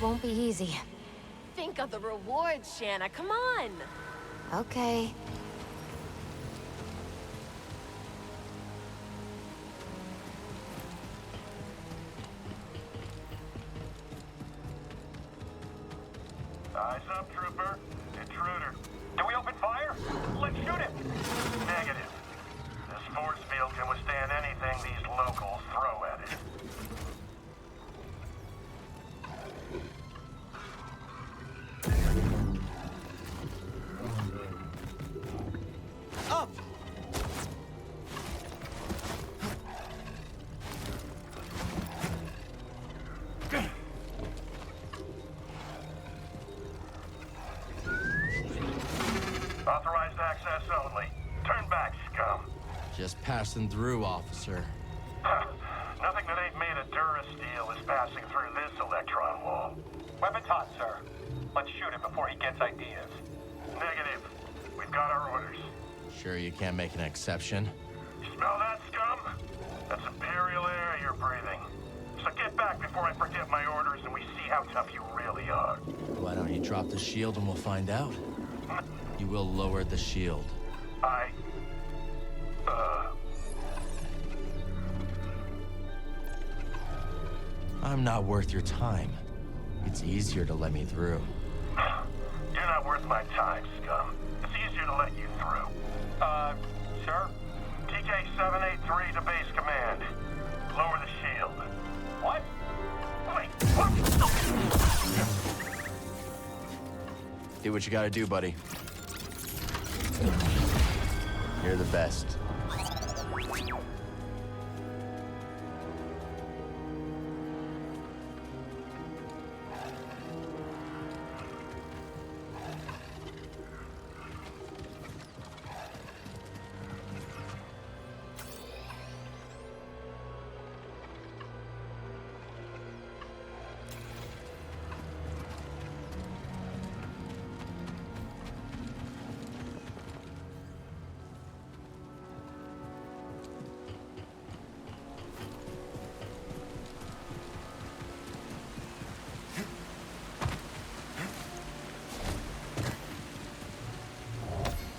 won't be easy. Think of the rewards, Shanna. Come on. Okay. Eyes up, trooper. Intruder. Do we open fire? Let's shoot him. Negative. This force field can withstand anything these locals throw at it. Up! Authorized access only. Turn back, scum. Just passing through, officer. Nothing that ain't made of Durasteel is passing through this electron wall. Weapons hot, sir. Let's shoot him before he gets ideas. Negative. We've got our orders. Sure you can't make an exception? You smell that, scum? That's Imperial air you're breathing. So get back before I forget my orders and we see how tough you really are. Why don't you drop the shield and we'll find out? You will lower the shield. I'm not worth your time. It's easier to let me through. You're not worth my time, scum. It's easier to let you through. Sir? TK-783 to base command. Lower the shield. What? Wait, what? Do what you gotta do, buddy. You're the best.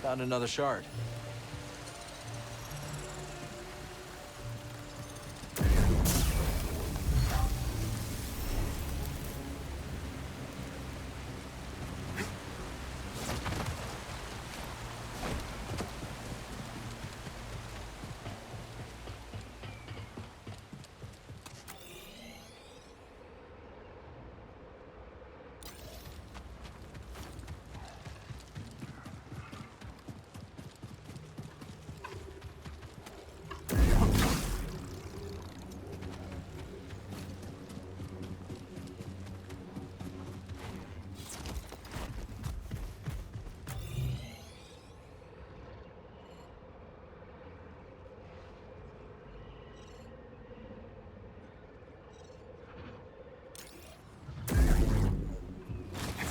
Found another shard.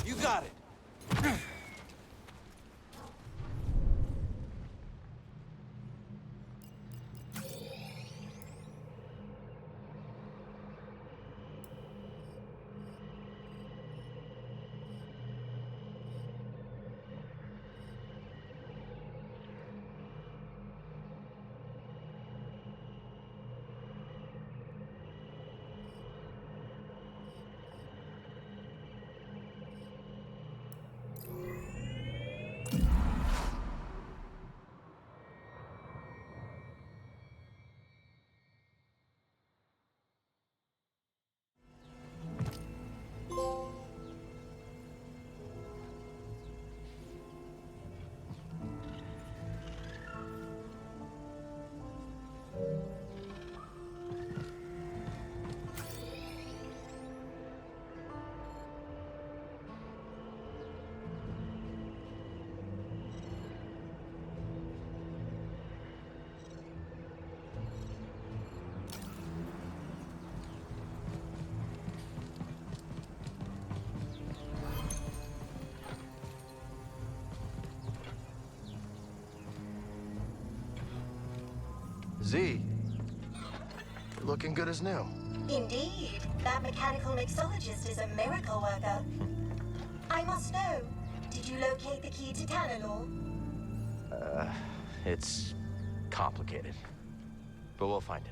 You got it! Z, you're looking good as new. Indeed, that mechanical mixologist is a miracle worker. I must know, did you locate the key to Tanalor? It's complicated, but we'll find it.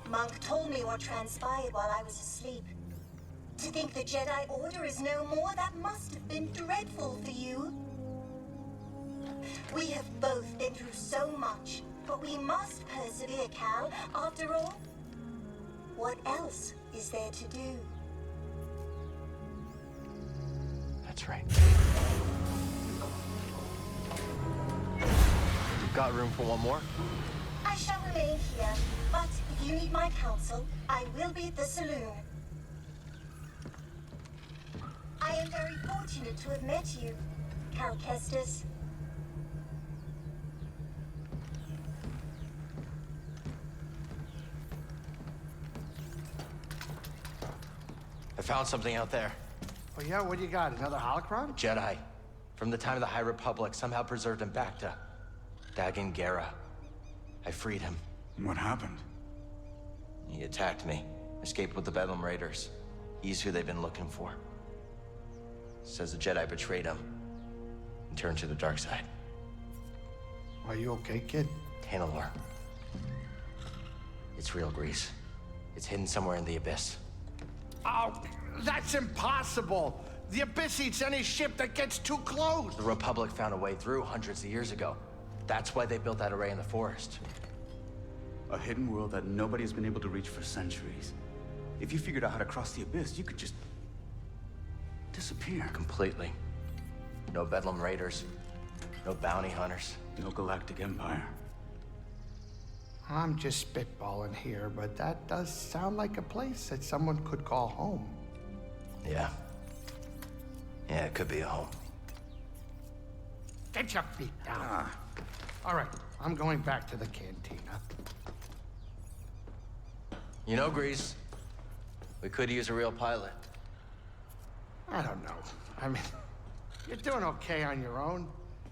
Monk told me what transpired while I was asleep. To think the Jedi Order is no more, that must have been dreadful for you. We have both been through so much, but we must persevere, Cal. After all, what else is there to do? That's right. You've got room for one more? I shall remain here, but if you need my counsel, I will be at the saloon. I am very fortunate to have met you, Cal Kestis. I found something out there. Oh yeah, what do you got? Another holocron? Jedi. From the time of the High Republic, somehow preserved in Bacta. Dagan Gera. I freed him. What happened? He attacked me. Escaped with the Bedlam Raiders. He's who they've been looking for. Says the Jedi betrayed him and turned to the dark side. Are you okay, kid? Tanalor. It's real, Grease. It's hidden somewhere in the Abyss. Oh, that's impossible! The Abyss eats any ship that gets too close! The Republic found a way through hundreds of years ago. That's why they built that array in the forest. A hidden world that nobody has been able to reach for centuries. If you figured out how to cross the Abyss, you could just disappear. Completely. No Bedlam Raiders. No bounty hunters. No galactic empire. I'm just spitballing here, but that does sound like a place that someone could call home. Yeah. Yeah, it could be a home. Get your feet down. All right, I'm going back to the cantina. You know, Grease, we could use a real pilot. I don't know. I mean, you're doing okay on your own.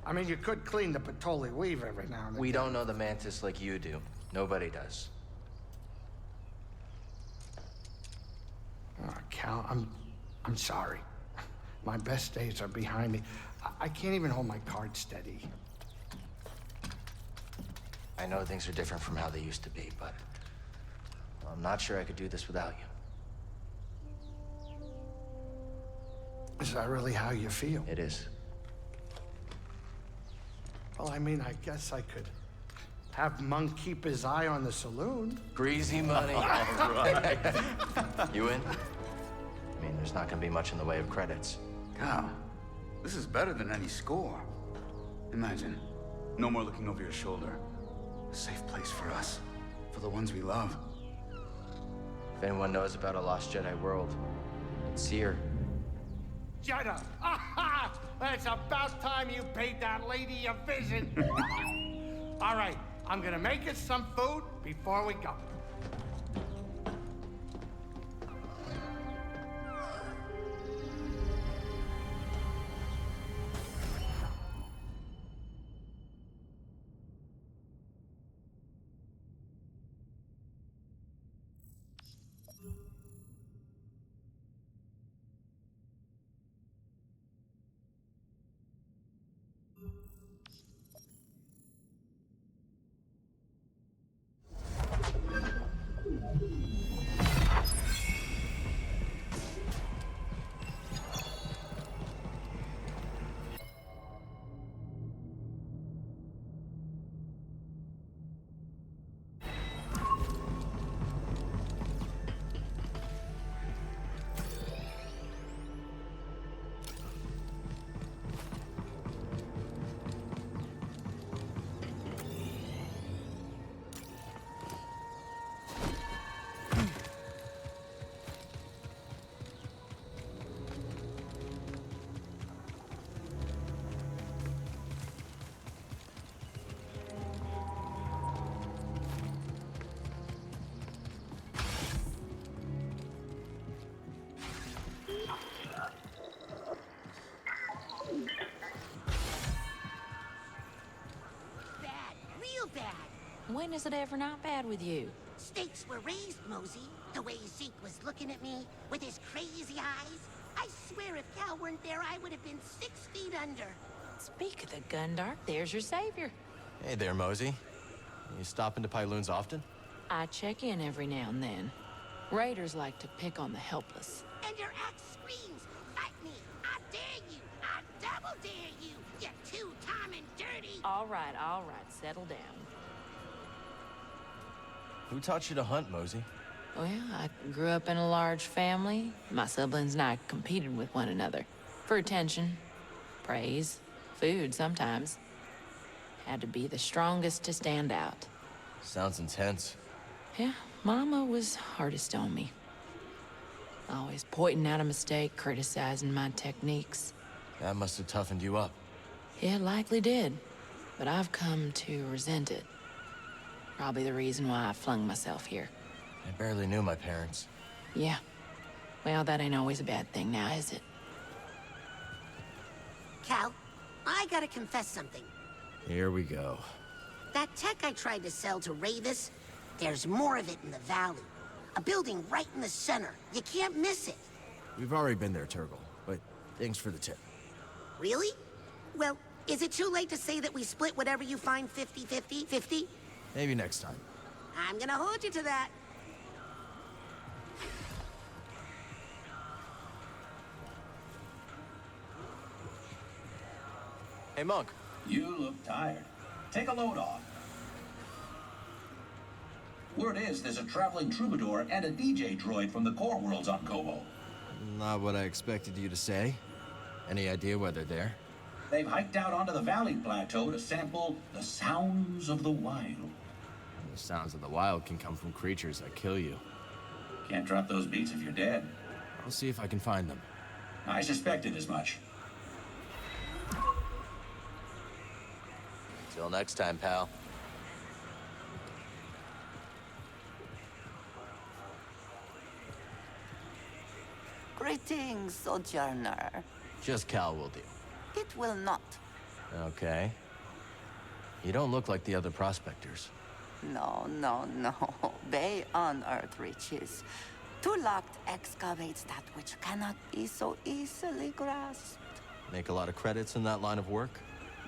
I mean, you could clean the Patoli weave every now and then. We don't know the Mantis like you do. Nobody does. Oh, Cal, I'm sorry. My best days are behind me. I can't even hold my card steady. I know things are different from how they used to be, but I'm not sure I could do this without you. Is that really how you feel? It is. Well, I mean, I guess I could have Monk keep his eye on the saloon. Greasy money. All right. You in? I mean, there's not gonna be much in the way of credits. Cal, this is better than any score. Imagine, no more looking over your shoulder. A safe place for us, for the ones we love. If anyone knows about a lost Jedi world, it's here. Jedi! Aha! It's about time you paid that lady a visit. All right, I'm gonna make us some food before we go. When is it ever not bad with you? Stakes were raised, Mosey. The way Zeke was looking at me with his crazy eyes. I swear if Cal weren't there, I would have been 6 feet under. Speak of the Gundark, there's your savior. Hey there, Mosey. You stop into Pyloon's often? I check in every now and then. Raiders like to pick on the helpless. And your axe screams, fight me! I dare you! I double dare you! You two-time and dirty! All right, settle down. Who taught you to hunt, Mosey? Well, I grew up in a large family. My siblings and I competed with one another. For attention, praise, food sometimes. Had to be the strongest to stand out. Sounds intense. Yeah, Mama was hardest on me. Always pointing out a mistake, criticizing my techniques. That must have toughened you up. It likely did, but I've come to resent it. Probably the reason why I flung myself here. I barely knew my parents. Yeah. Well, that ain't always a bad thing now, is it? Cal, I gotta confess something. Here we go. That tech I tried to sell to Ravis, there's more of it in the valley. A building right in the center. You can't miss it. We've already been there, Turgle, but thanks for the tip. Really? Well, is it too late to say that we split whatever you find 50-50? 50? Maybe next time. I'm gonna hold you to that. Hey, Monk. You look tired. Take a load off. Word is there's a traveling troubadour and a DJ droid from the core worlds on Kobo. Not what I expected you to say. Any idea why they're there? They've hiked out onto the valley plateau to sample the sounds of the wild. The sounds of the wild can come from creatures that kill you. Can't drop those beats if you're dead. I'll see if I can find them. I suspected as much. Till next time, pal. Greetings, Sojourner. Just Cal will do. It will not. Okay. You don't look like the other prospectors. No. They unearth riches. Tulakt excavates that which cannot be so easily grasped. Make a lot of credits in that line of work?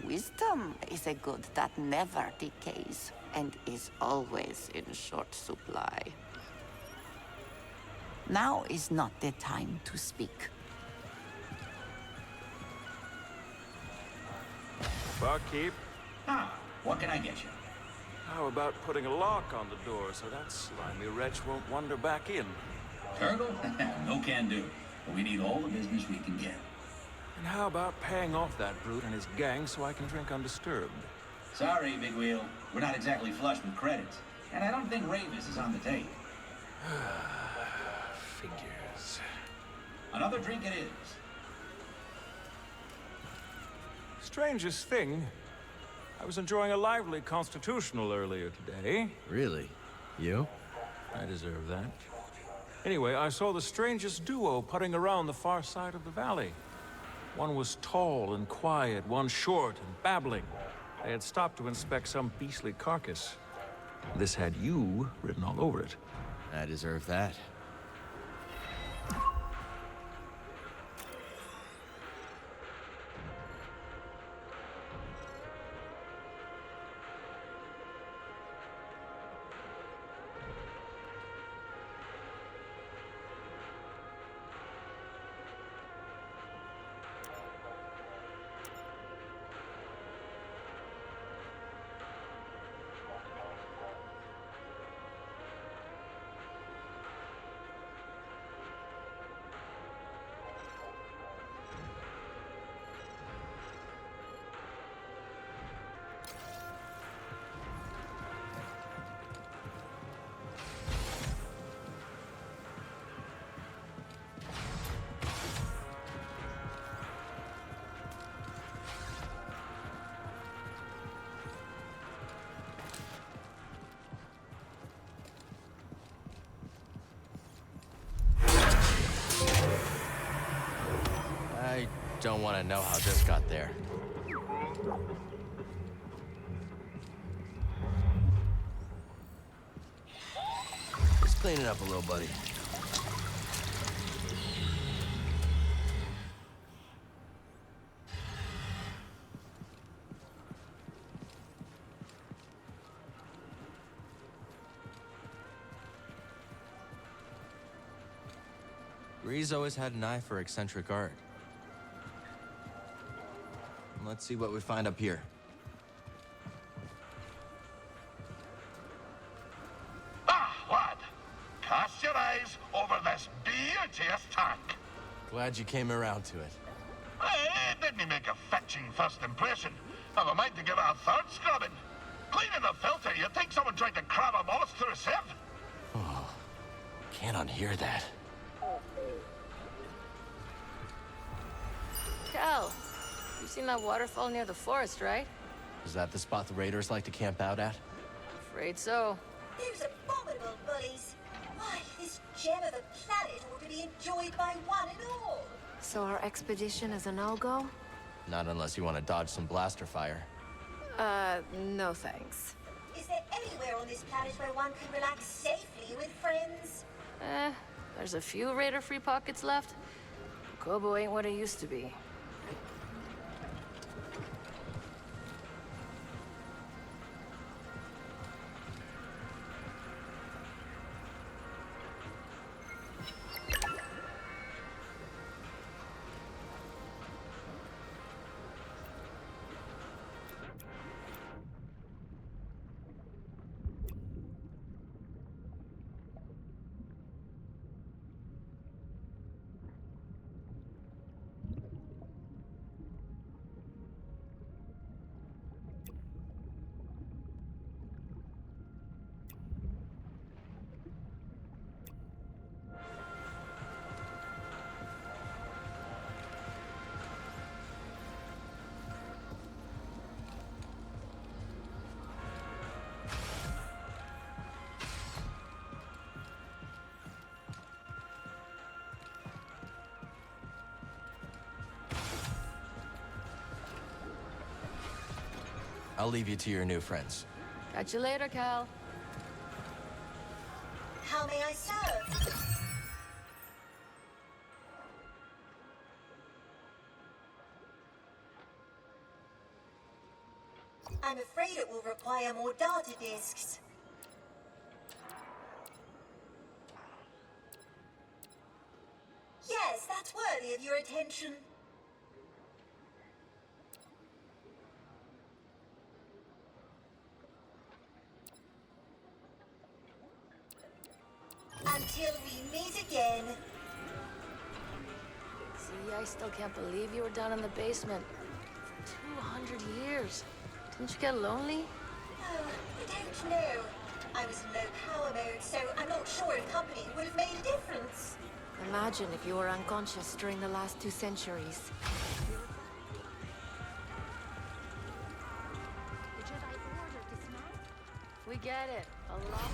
Wisdom is a good that never decays and is always in short supply. Now is not the time to speak. Barkeep, Ah, what can I get you? how about putting a lock on the door so that slimy wretch won't wander back in? Turtle? No can do. But we need all the business we can get. And how about paying off that brute and his gang so I can drink undisturbed? Sorry, Big Wheel. We're not exactly flush with credits. And I don't think Ravis is on the tape. Figures. Another drink it is. Strangest thing, I was enjoying a lively constitutional earlier today. Really? You? I deserve that. Anyway, I saw the strangest duo putting around the far side of the valley. One was tall and quiet, one short and babbling. They had stopped to inspect some beastly carcass. This had you written all over it. I deserve that. I don't want to know how this got there. Clean it up a little, buddy. Grease always had an eye for eccentric art. Let's see what we find up here. Ah, lad! Cast your eyes over this beauteous tank. Glad you came around to it. Didn't he make a fetching first impression? Have a mind to give it a third scrubbing. Cleaning the filter, you'd think someone tried to cram a mollusk through a sieve. Oh, can't unhear that. Cal, you've seen that waterfall near the forest, right? Is that the spot the raiders like to camp out at? Afraid so. Those abominable bullies. Why, this gem of a planet ought to be enjoyed by one and all. So our expedition is a no-go? Not unless you want to dodge some blaster fire. No thanks. Is there anywhere on this planet where one can relax safely with friends? There's a few raider-free pockets left. Kobo ain't what it used to be. I'll leave you to your new friends. Catch you later, Cal. How may I serve? I'm afraid it will require more data disks. Yes, that's worthy of your attention. Until we meet again. See, I still can't believe you were down in the basement. For 200 years. Didn't you get lonely? Oh, I don't know. I was in low power mode, so I'm not sure if company would have made a difference. Imagine if you were unconscious during the last 2 centuries. The Jedi order dismount? We get it. A lot.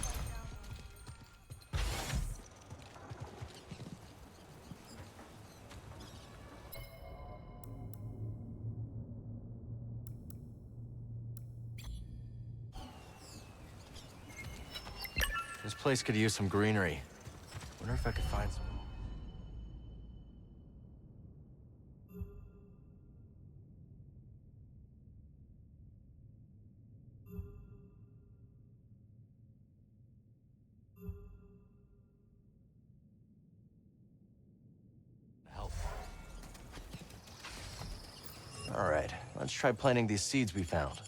This place could use some greenery. Wonder if I could find some. Help. All right, let's try planting these seeds we found.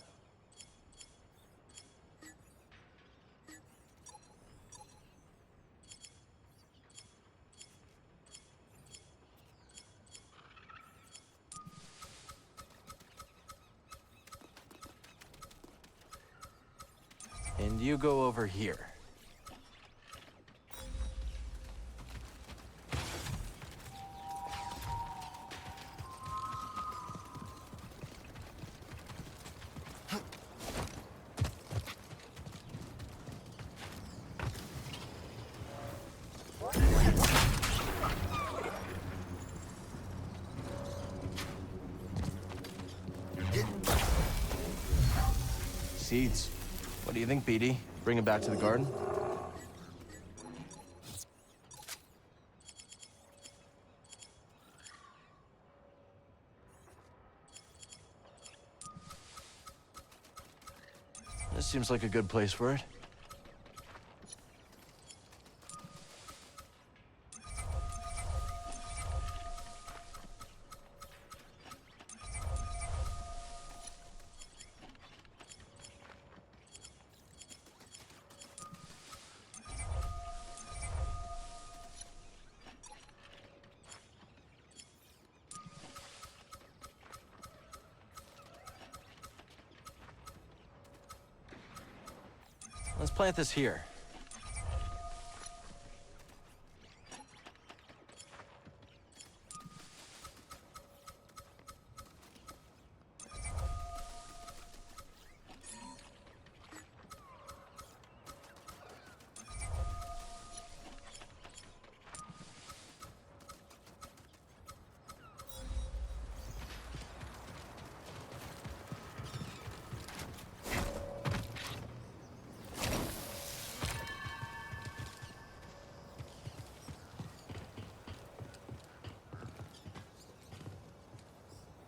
And you go over here. Seeds. What do you think, BD? Bring them back to the garden? This seems like a good place for it. Let's plant this here.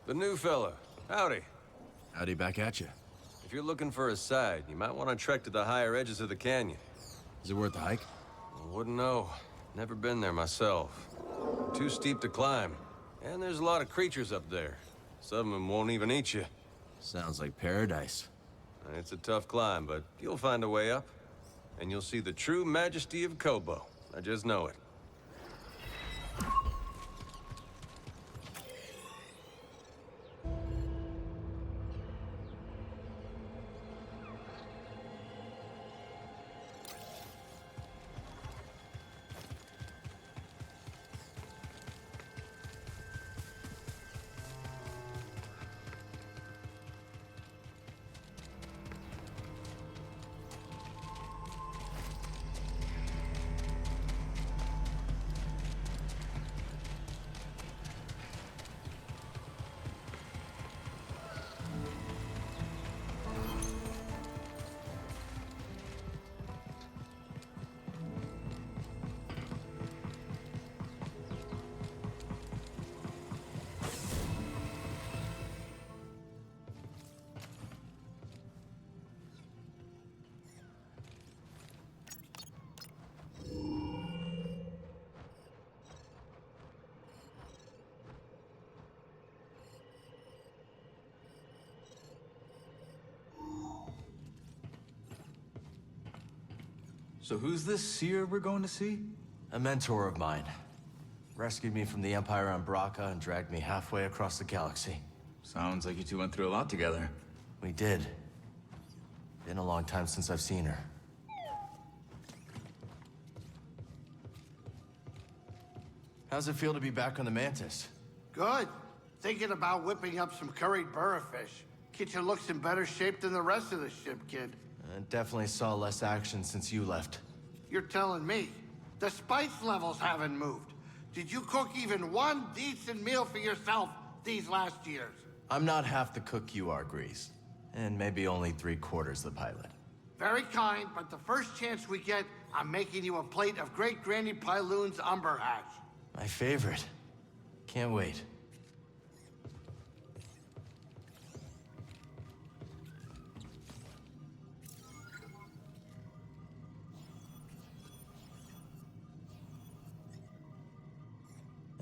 The new fella. Howdy. Howdy back at you. If you're looking for a side, you might want to trek to the higher edges of the canyon. Is it worth the hike? I wouldn't know. Never been there myself. Too steep to climb. And there's a lot of creatures up there. Some of them won't even eat you. Sounds like paradise. It's a tough climb, but you'll find a way up. And you'll see the true majesty of Kobo. I just know it. So who's this seer we're going to see? A mentor of mine. Rescued me from the Empire on Braca and dragged me halfway across the galaxy. Sounds like you two went through a lot together. We did. Been a long time since I've seen her. How's it feel to be back on the Mantis? Good. Thinking about whipping up some curried burrafish. Kitchen looks in better shape than the rest of the ship, kid. I definitely saw less action since you left. You're telling me. The spice levels haven't moved. Did you cook even one decent meal for yourself these last years? I'm not half the cook you are, Grease. And maybe only 3/4 the pilot. Very kind, but the first chance we get, I'm making you a plate of Great Granny Pyloon's umber hash. My favorite. Can't wait.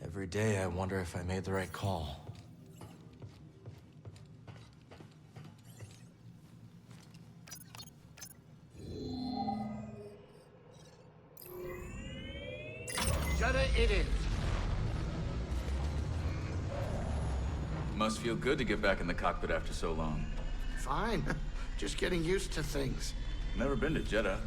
Every day I wonder if I made the right call. Jedi it is. Must feel good to get back in the cockpit after so long. Fine. Just getting used to things. Never been to Jeddah.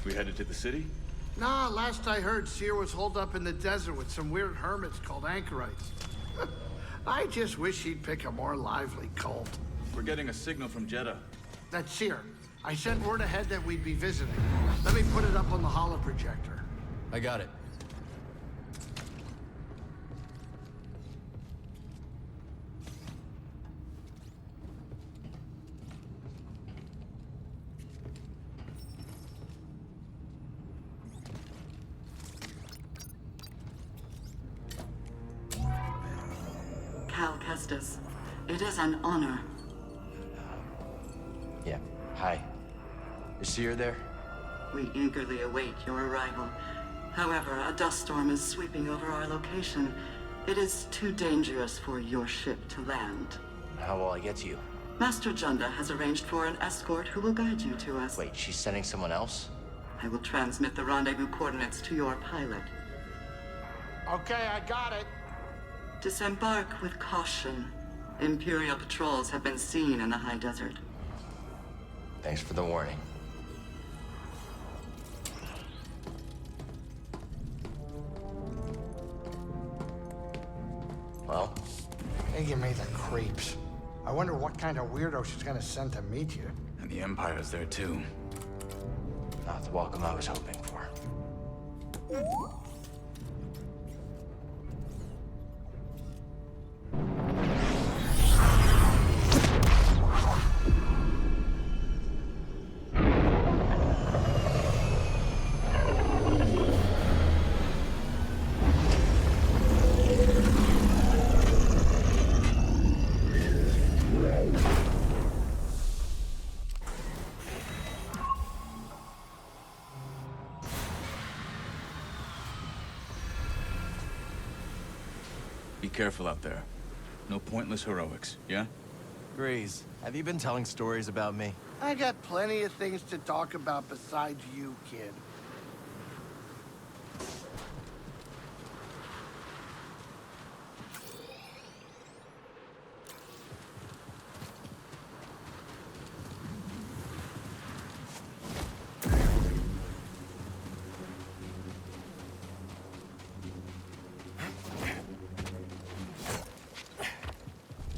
We headed to the city? Nah, last I heard, Seer was holed up in the desert with some weird hermits called anchorites. I just wish he'd pick a more lively cult. We're getting a signal from Jeddah. That's Seer. I sent word ahead that we'd be visiting. Let me put it up on the holoprojector. I got it. Cal Kestis. It is an honor. Yeah, hi. Is Seer there? We eagerly await your arrival. However, a dust storm is sweeping over our location. It is too dangerous for your ship to land. How will I get to you? Master Junda has arranged for an escort who will guide you to us. Wait, she's sending someone else? I will transmit the rendezvous coordinates to your pilot. Okay, I got it. Disembark with caution. Imperial patrols have been seen in the high desert. Thanks for the warning. Well? They give me the creeps. I wonder what kind of weirdo she's gonna send to meet you. And the Empire's there too. Not the welcome I was hoping for. Be careful out there. No pointless heroics, yeah? Breeze, have you been telling stories about me? I got plenty of things to talk about besides you, kid.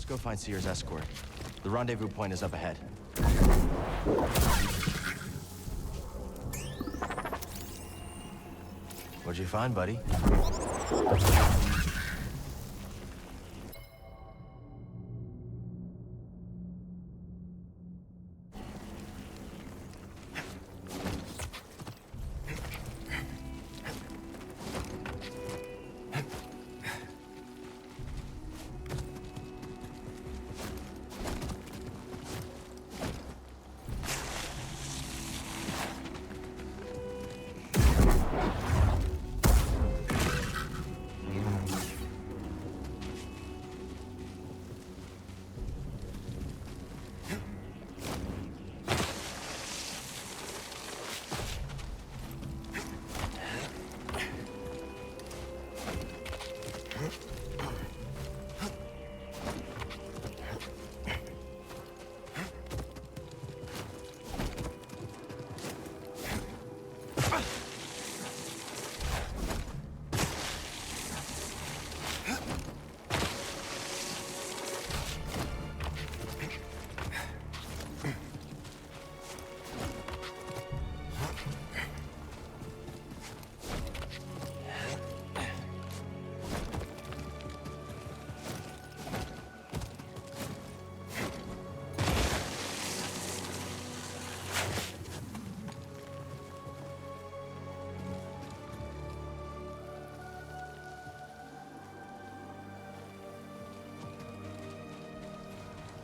Let's go find Seer's escort. The rendezvous point is up ahead. What'd you find, buddy?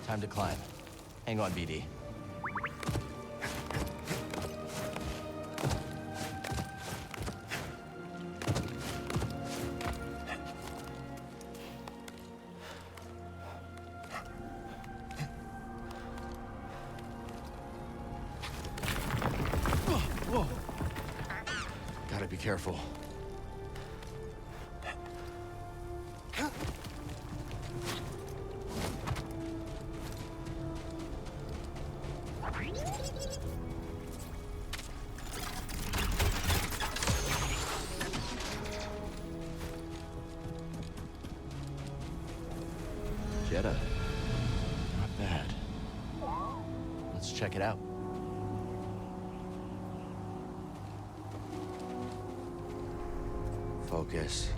Time to climb. Hang on, BD. Whoa. Gotta be careful. Jedi. Not bad. Let's check it out. Focus.